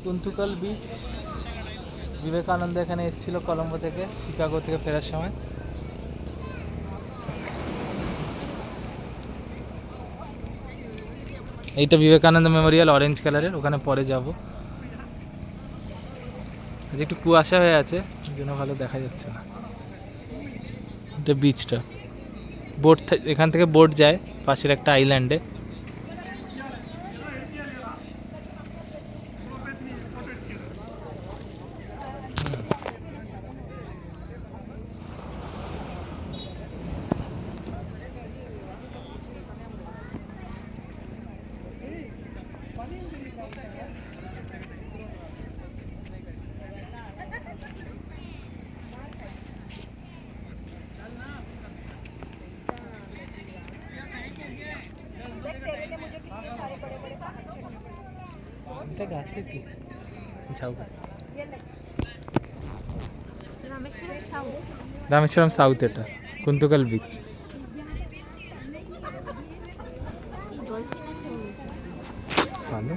কুন্তুকল beach. Vivekananda এখানে এসেছিল কলম্বো থেকে, শিকাগো থেকে ফেরার সময়। এইটা বিবেকানন্দ মেমোরিয়াল, অরেঞ্জ কালারের, ওখানে পরে যাব। আজ একটু কুয়াশা হয়ে আছে, এই জন্য ভালো দেখা যাচ্ছে না। এটা বিচটা, বোট এখান থেকে বোট যায় পাশের একটা আইল্যান্ডে। গাছে কি ঝাউ গাছ। রামেশ্বরম সাউথ, এটা কুন্তুকল বিচ। ভালো।